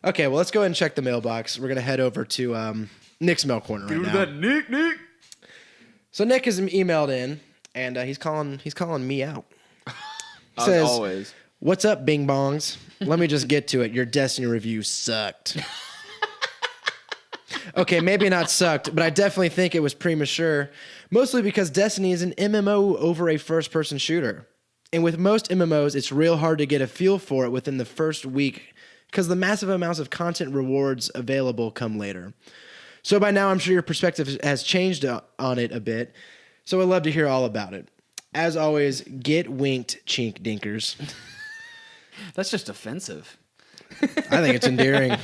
Okay, well, let's go ahead and check the mailbox. We're going to head over to Nick's mail corner right now. that Nick. So Nick has emailed in, and he's calling me out. As Says, always. "What's up, Bing Bongs? Let me just get to it. Your Destiny review sucked." Okay, maybe not sucked, but I definitely think it was premature, mostly because Destiny is an MMO over a first-person shooter. And with most MMOs, it's real hard to get a feel for it within the first week because the massive amounts of content rewards available come later. So by now, I'm sure your perspective has changed on it a bit, so I'd love to hear all about it. As always, get winked, chink dinkers. That's just offensive. I think it's endearing.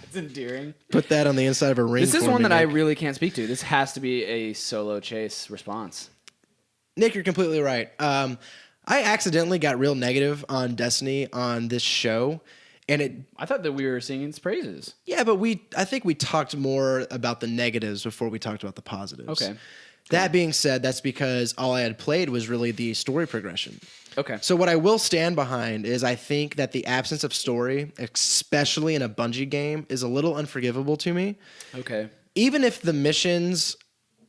It's endearing. Put that on the inside of a ring. This is for one me, that I Nick. really can't speak to. This has to be a solo chase response. Nick, you're completely right. I accidentally got real negative on Destiny on this show, and I thought that we were singing its praises. yeah, but I think we talked more about the negatives before we talked about the positives. Okay. That being said, that's because all I had played was really the story progression. Okay. So what I will stand behind is I think that the absence of story, especially in a Bungie game, is a little unforgivable to me. Okay. Even if the missions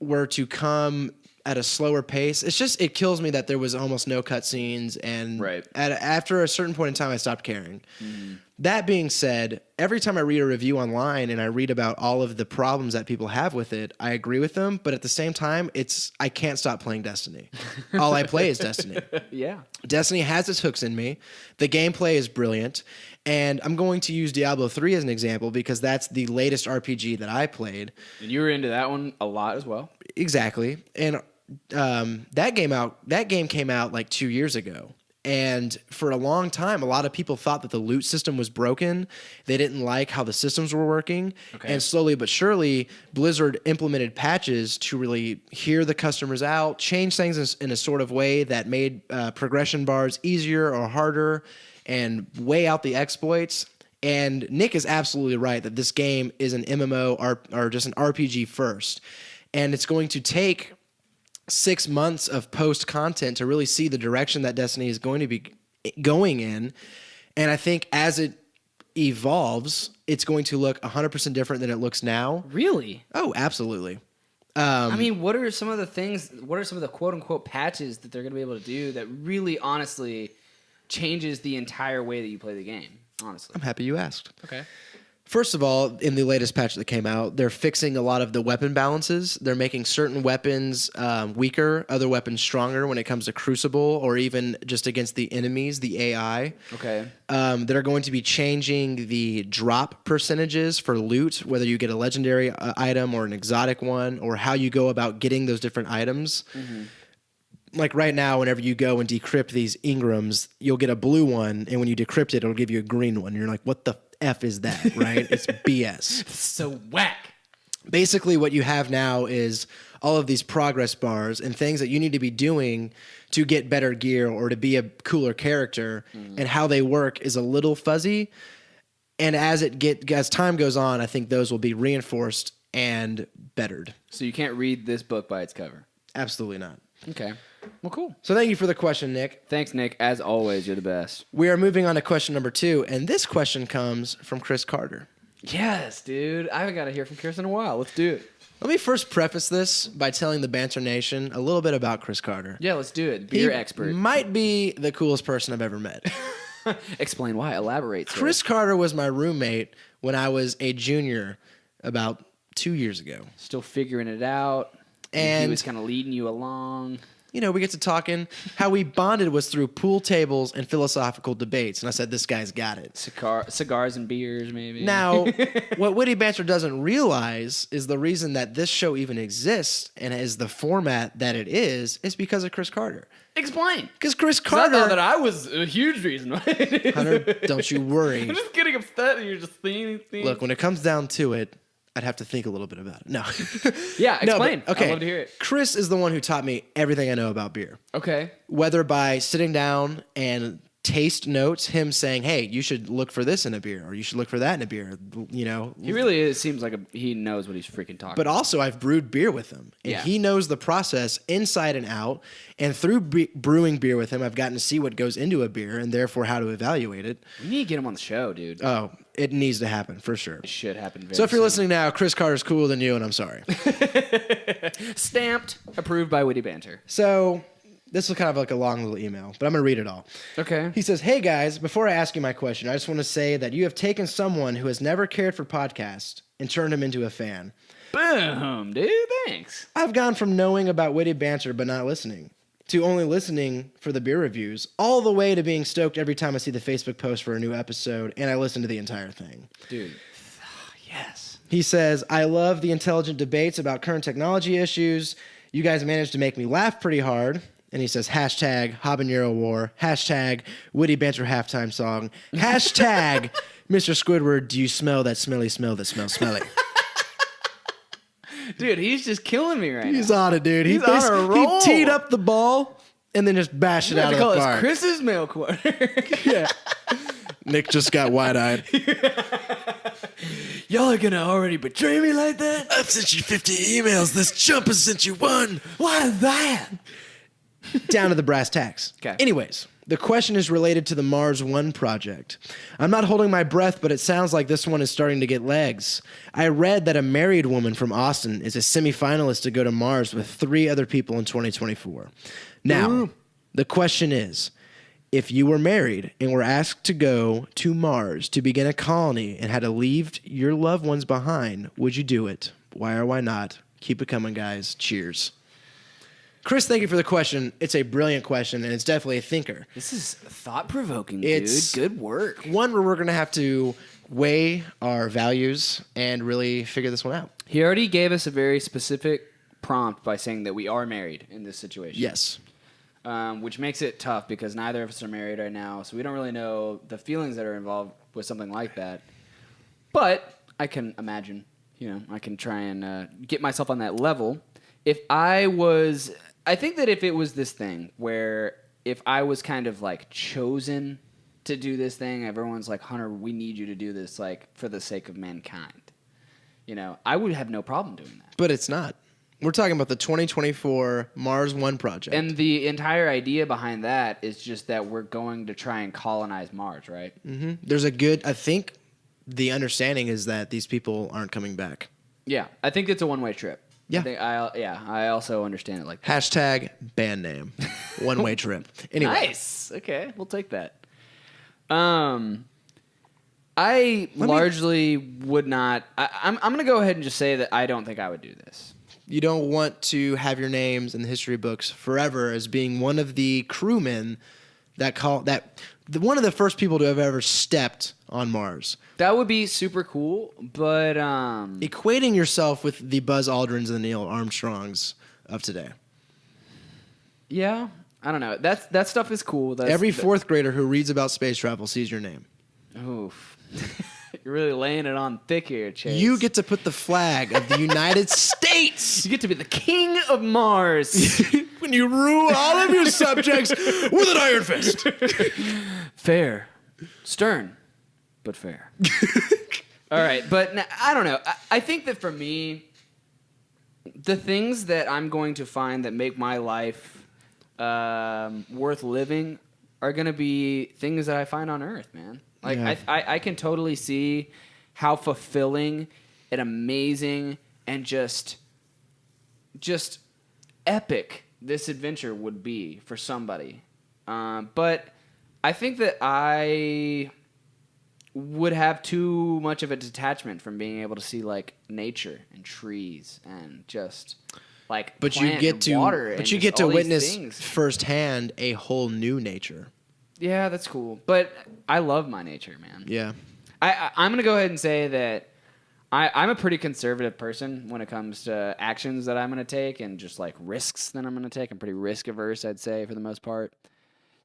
were to come at a slower pace, it kills me that there was almost no cutscenes, and Right. after a certain point in time, I stopped caring. Mm-hmm. That being said, every time I read a review online and I read about all of the problems that people have with it, I agree with them, but at the same time, I can't stop playing Destiny. All I play is Destiny. Yeah. Destiny has its hooks in me. The gameplay is brilliant. And I'm going to use Diablo 3 as an example because that's the latest RPG that I played. And you were into that one a lot as well. Exactly. And that game came out like 2 years ago. And for a long time, a lot of people thought that the loot system was broken. They didn't like how the systems were working. Okay. And slowly but surely, Blizzard implemented patches to really hear the customers out, change things in a sort of way that made progression bars easier or harder, and weigh out the exploits. And Nick is absolutely right that this game is an MMO or just an RPG first. And it's going to take 6 months of post content to really see the direction that Destiny is going to be going in. And I think as it evolves, it's going to look 100% different than it looks now. Really? Oh, absolutely. I mean, what are some of the quote unquote patches that they're going to be able to do that really honestly changes the entire way that you play the game? Honestly. I'm happy you asked. Okay. First of all, in the latest patch that came out, they're fixing a lot of the weapon balances. They're making certain weapons weaker, other weapons stronger when it comes to Crucible or even just against the enemies, the AI. Okay. They're going to be changing the drop percentages for loot, whether you get a legendary item or an exotic one, or how you go about getting those different items. Mm-hmm. Like right now, whenever you go and decrypt these engrams, you'll get a blue one, and when you decrypt it, it'll give you a green one. You're like, what the F is that, right? It's BS. So whack. Basically, what you have now is all of these progress bars and things that you need to be doing to get better gear or to be a cooler character, and how they work is a little fuzzy. And as time goes on, I think those will be reinforced and bettered. So you can't read this book by its cover. Absolutely not. Okay. Well, cool. So thank you for the question, Nick. Thanks, Nick. As always, you're the best. We are moving on to question number 2, and this question comes from Chris Carter. Yes, dude. I haven't got to hear from Chris in a while. Let's do it. Let me first preface this by telling the Banter Nation a little bit about Chris Carter. Yeah, let's do it. Beer expert. Might be the coolest person I've ever met. Explain why. Elaborate, sir. Chris Carter was my roommate when I was a junior about 2 years ago. Still figuring it out. And he was kind of leading you along. You know, we get to talking. How we bonded was through pool tables and philosophical debates. And I said, this guy's got it. Cigars and beers, maybe. Now, what Witty Banter doesn't realize is the reason that this show even exists and is the format that it is because of Chris Carter. Explain. Because Chris 'Cause I Carter... thought that I was a huge reason. Hunter, don't you worry. I'm just getting upset that you're just thinking. Look, when it comes down to it, I'd have to think a little bit about it. No. Yeah, explain. Okay. I'd love to hear it. Chris is the one who taught me everything I know about beer. Okay. Whether by sitting down and taste notes, him saying, "Hey, you should look for this in a beer, or you should look for that in a beer." He really is, seems like he knows what he's freaking talking But about. also, I've brewed beer with him, and Yeah. he knows the process inside and out. And through brewing beer with him, I've gotten to see what goes into a beer, and therefore how to evaluate it. We need to get him on the show, dude. Oh, it needs to happen for sure. It should happen very So if you're soon. listening now, Chris Carter's cooler than you, and I'm sorry. Stamped, approved by Witty Banter. So this was kind of like a long little email, but I'm going to read it all. Okay. He says, "Hey guys, before I ask you my question, I just want to say that you have taken someone who has never cared for podcasts and turned him into a fan. Boom, dude. Thanks. I've gone from knowing about Witty Banter but not listening, to only listening for the beer reviews, all the way to being stoked every time I see the Facebook post for a new episode, and I listen to the entire thing." Dude. Yes. He says, "I love the intelligent debates about current technology issues. You guys managed to make me laugh pretty hard." And he says, hashtag Habanero War, hashtag Witty Banter halftime song, hashtag Mr. Squidward, do you smell that smelly smell that smells smelly? Dude, he's just killing me right He's now. on it, dude. He's on a roll. He teed up the ball and then just bashed it We out have of to the call park. this Chris's mail quarter. Yeah. Nick just got wide-eyed. Y'all are gonna already betray me like that? I've sent you 50 emails. This chump has sent you one. Why is that? Down to the brass tacks. Okay. Anyways, the question is related to the Mars One project. I'm not holding my breath, but it sounds like this one is starting to get legs. I read that a married woman from Austin is a semifinalist to go to Mars with 3 other people in 2024. Now, the question is, if you were married and were asked to go to Mars to begin a colony and had to leave your loved ones behind, would you do it? Why or why not? Keep it coming, guys. Cheers. Chris, thank you for the question. It's a brilliant question, and it's definitely a thinker. This is thought-provoking, It's- dude. Good work. One where we're going to have to weigh our values and really figure this one out. He already gave us a very specific prompt by saying that we are married in this situation. Yes. Which makes it tough because neither of us are married right now, so we don't really know the feelings that are involved with something like that. But I can imagine, I can try and get myself on that level. I think that if it was this thing where if I was kind of like chosen to do this thing, everyone's like, Hunter, we need you to do this, like for the sake of mankind. I would have no problem doing that. But it's not. We're talking about the 2024 Mars One project. And the entire idea behind that is just that we're going to try and colonize Mars, right? There's I think the understanding is that these people aren't coming back. Yeah, I think it's a one-way trip. Yeah. I also understand it like that. Hashtag band name. One-way trip. Anyway. Nice. Okay, we'll take that. I largely would not. I'm going to go ahead and just say that I don't think I would do this. You don't want to have your names in the history books forever as being one of the crewmen one of the first people to have ever stepped on Mars. That would be super cool, but Equating yourself with the Buzz Aldrins and the Neil Armstrongs of today. yeah, I don't know. That stuff is cool. Every 4th grader who reads about space travel sees your name. Oof. You're really laying it on thick here, Chase. You get to put the flag of the United States. You get to be the king of Mars. When you rule all of your subjects with an iron fist. Fair. Stern, but fair. All right, but I don't know. I think that for me, the things that I'm going to find that make my life worth living are going to be things that I find on Earth, man. Like, Yeah. I can totally see how fulfilling and amazing and just epic this adventure would be for somebody. But I think that I would have too much of a detachment from being able to see like nature and trees and just like But you plant get and to water and but you just get to all these witness things. firsthand a whole new nature. Yeah, that's cool. But I love my nature, man. Yeah. I'm going to go ahead and say that I'm a pretty conservative person when it comes to actions that I'm going to take and just like risks that I'm going to take. I'm pretty risk averse, I'd say, for the most part.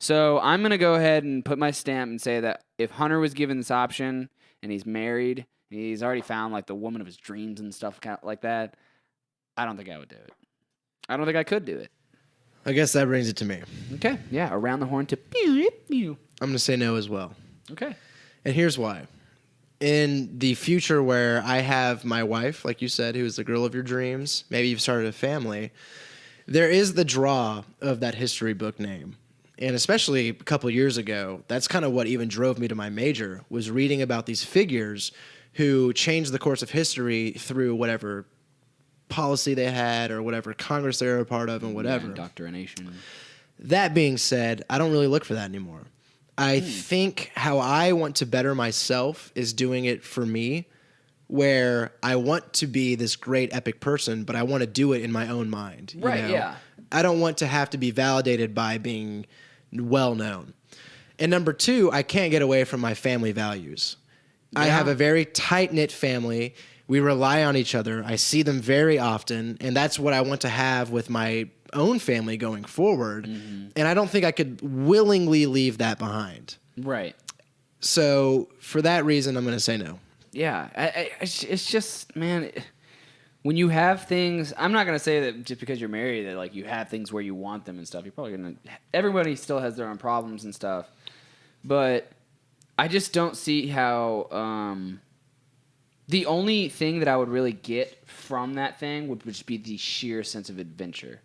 So I'm going to go ahead and put my stamp and say that if Hunter was given this option and he's married, and he's already found like the woman of his dreams and stuff like that, I don't think I would do it. I don't think I could do it. I guess that brings it to me. Okay. Yeah. Around the horn to pew, pew. I'm going to say no as well. Okay. And here's why. In the future where I have my wife, like you said, who is the girl of your dreams, maybe you've started a family, there is the draw of that history book name. And especially a couple of years ago, that's kind of what even drove me to my major, was reading about these figures who changed the course of history through whatever policy they had or whatever Congress they were a part of and whatever. Yeah, indoctrination. That being said, I don't really look for that anymore. I think how I want to better myself is doing it for me, where I want to be this great epic person, but I want to do it in my own mind. Right, know? yeah. I don't want to have to be validated by being well known. And number two, I can't get away from my family values. I have a very tight-knit family. We rely on each other. I see them very often, and that's what I want to have with my own family going forward. Mm-hmm. And I don't think I could willingly leave that behind. Right. So for that reason, I'm going to say no. Yeah. It's just, man, when you have things, I'm not going to say that just because you're married that like you have things where you want them and stuff. You're probably going to, everybody still has their own problems and stuff. But I just don't see how, the only thing that I would really get from that thing would just be the sheer sense of adventure.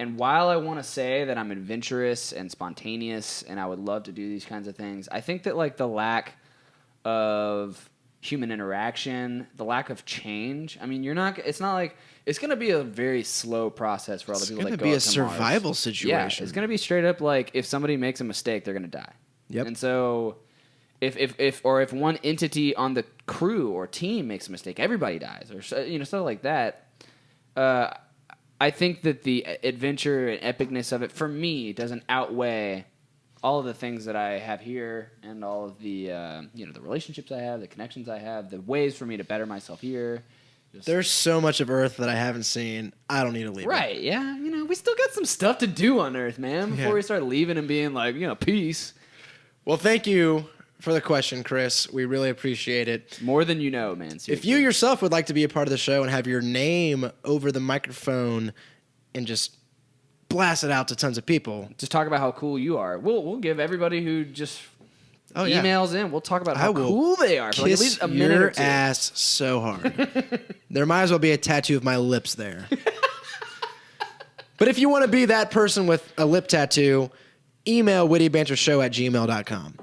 And while I want to say that I'm adventurous and spontaneous and I would love to do these kinds of things, I think that like the lack of human interaction, the lack of change, I mean, it's not like, it's going to be a very slow process for all the people that go up to Mars. It's going to be a survival situation. Yeah, it's going to be straight up like if somebody makes a mistake, they're going to die. Yep. And so if one entity on the crew or team makes a mistake, everybody dies, or stuff like that. I think that the adventure and epicness of it, for me, doesn't outweigh all of the things that I have here and all of the the relationships I have, the connections I have, the ways for me to better myself here. There's so much of Earth that I haven't seen. I don't need to leave it. Right, yeah. We still got some stuff to do on Earth, man, before we start leaving and being like, peace. Well, thank you for the question, Chris. We really appreciate it. More than you know, man. Seriously. If you yourself would like to be a part of the show and have your name over the microphone and just blast it out to tons of people. Just talk about how cool you are. We'll give everybody who just emails in, we'll talk about how cool they are for like at least a minute or two. Your ass so hard. There might as well be a tattoo of my lips there. But if you want to be that person with a lip tattoo, email wittybantershow@gmail.com.